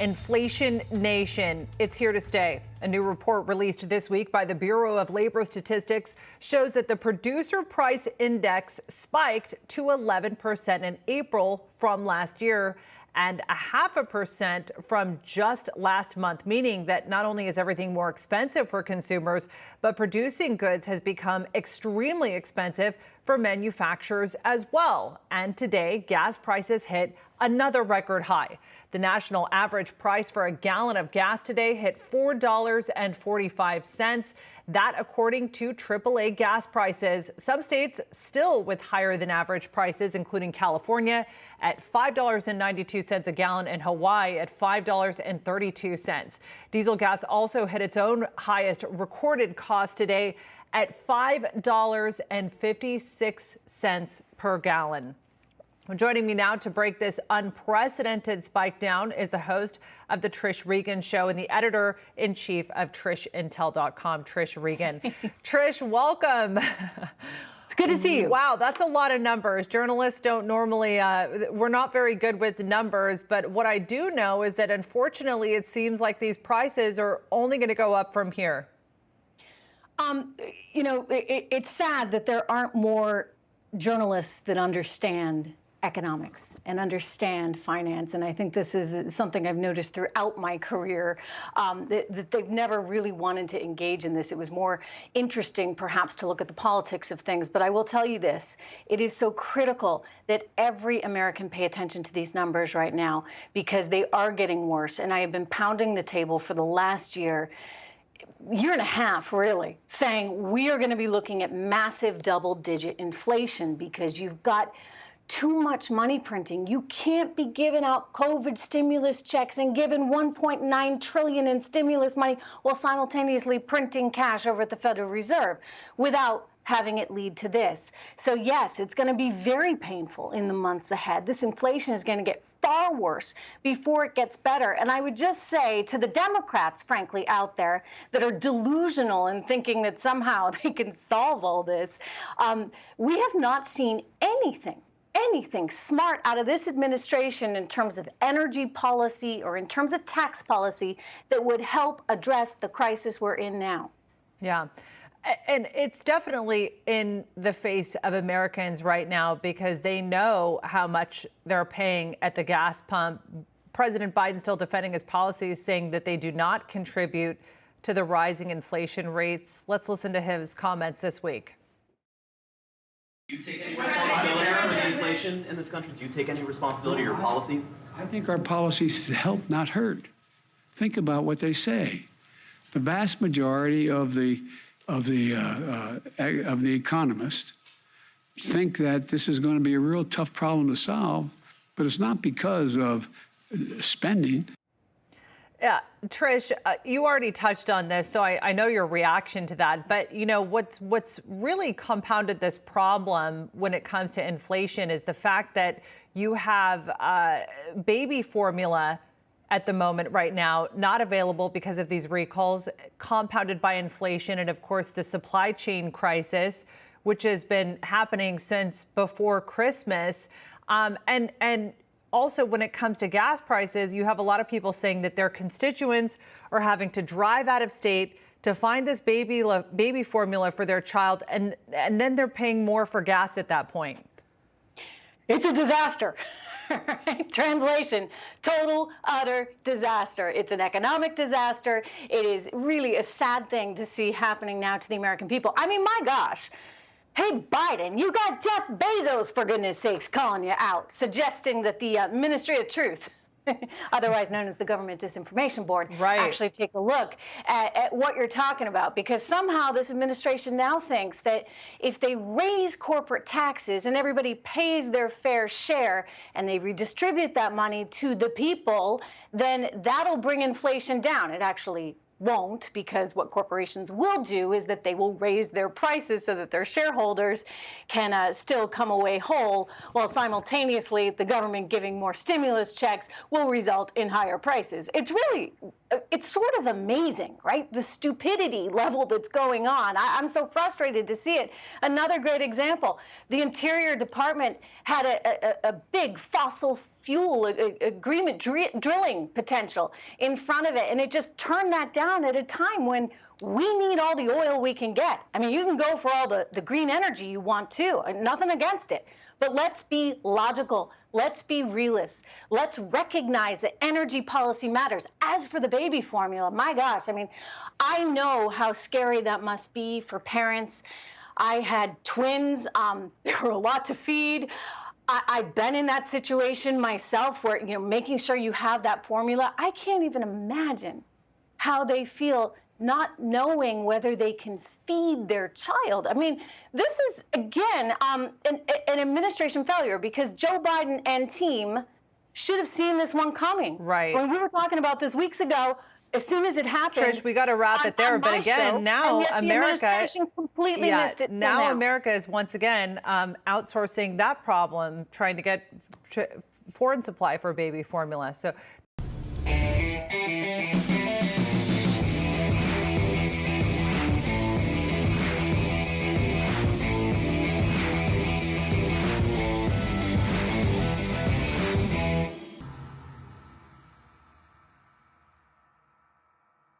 Inflation Nation, it's here to stay. A new report released this week by the Bureau of Labor Statistics shows that the producer price index spiked to 11% in April from last year and 0.5% from just last month, meaning that not only is everything more expensive for consumers, but producing goods has become extremely expensive for manufacturers as well. And today, gas prices hit another record high. The national average price for a gallon of gas today hit $4.45. That according to AAA gas prices. Some states still with higher than average prices, including California at $5.92 a gallon and Hawaii at $5.32. Diesel gas also hit its own highest recorded cost today at $5.56 per gallon. Joining me now to break this unprecedented spike down is the host of the Trish Regan Show and the editor-in-chief of TrishIntel.com, Trish Regan. Trish, welcome. It's good to see you. Wow, that's a lot of numbers. Journalists don't normally, we're not very good with numbers, but what I do know is that unfortunately it seems like these prices are only going to go up from here. You know, it's sad that there aren't more journalists that understand economics and understand finance. And I think this is something I've noticed throughout my career, that they've never really wanted to engage in this. It was more interesting, perhaps, to look at the politics of things. But I will tell you this, it is so critical that every American pay attention to these numbers right now, because they are getting worse. And I have been pounding the table for the last year and a half, really, saying we are going to be looking at massive double-digit inflation because you've got too much money printing. You can't be giving out COVID stimulus checks and giving $1.9 trillion in stimulus money while simultaneously printing cash over at the Federal Reserve without having it lead to this. So yes, it's going to be very painful in the months ahead. This inflation is going to get far worse before it gets better. And I would just say to the Democrats, frankly, out there that are delusional and thinking that somehow they can solve all this, we have not seen anything smart out of this administration in terms of energy policy or in terms of tax policy that would help address the crisis we're in now. Yeah. And it's definitely in the face of Americans right now because they know how much they're paying at the gas pump. President Biden still defending his policies, saying that they do not contribute to the rising inflation rates. Let's listen to his comments this week. Do you take any responsibility for the inflation in this country? Do you take any responsibility for your policies? I think our policies help, not hurt. Think about what they say. The vast majority of the economists think that this is going to be a real tough problem to solve, but it's not because of spending. Yeah, Trish, you already touched on this, so I know your reaction to that. But, you know, what's really compounded this problem when it comes to inflation is the fact that you have baby formula at the moment right now not available because of these recalls, compounded by inflation and, of course, the supply chain crisis, which has been happening since before Christmas. And also, when it comes to gas prices, you have a lot of people saying that their constituents are having to drive out of state to find this baby formula for their child, and then they're paying more for gas at that point. It's a disaster. Translation, total, utter disaster. It's an economic disaster. It is really a sad thing to see happening now to the American people. I mean, my gosh. Hey, Biden, you got Jeff Bezos, for goodness sakes, calling you out, suggesting that the Ministry of Truth, otherwise known as the Government Disinformation Board, actually take a look at what you're talking about. Because somehow this administration now thinks that if they raise corporate taxes and everybody pays their fair share and they redistribute that money to the people, then that'll bring inflation down. It actually won't, because what corporations will do is that they will raise their prices so that their shareholders can still come away whole, while simultaneously the government giving more stimulus checks will result in higher prices. It's really, it's sort of amazing, right? The stupidity level that's going on. I'm so frustrated to see it. Another great example, the Interior Department had a big fossil fuel agreement drilling potential in front of it, and it just turned that down at a time when we need all the oil we can get. I mean, you can go for all the green energy you want to, nothing against it, but let's be logical. Let's be realists. Let's recognize that energy policy matters. As for the baby formula, my gosh, I mean, I know how scary that must be for parents. I had twins. There were a lot to feed. I've been in that situation myself where, you know, making sure you have that formula. I can't even imagine how they feel not knowing whether they can feed their child. I mean, this is, again, an administration failure, because Joe Biden and team should have seen this one coming. Right. When we were talking about this weeks ago, as soon as it happened. Trish, we got to wrap it there. But again, now America, the administration completely missed it. Now America is once again outsourcing that problem, trying to get foreign supply for baby formula. So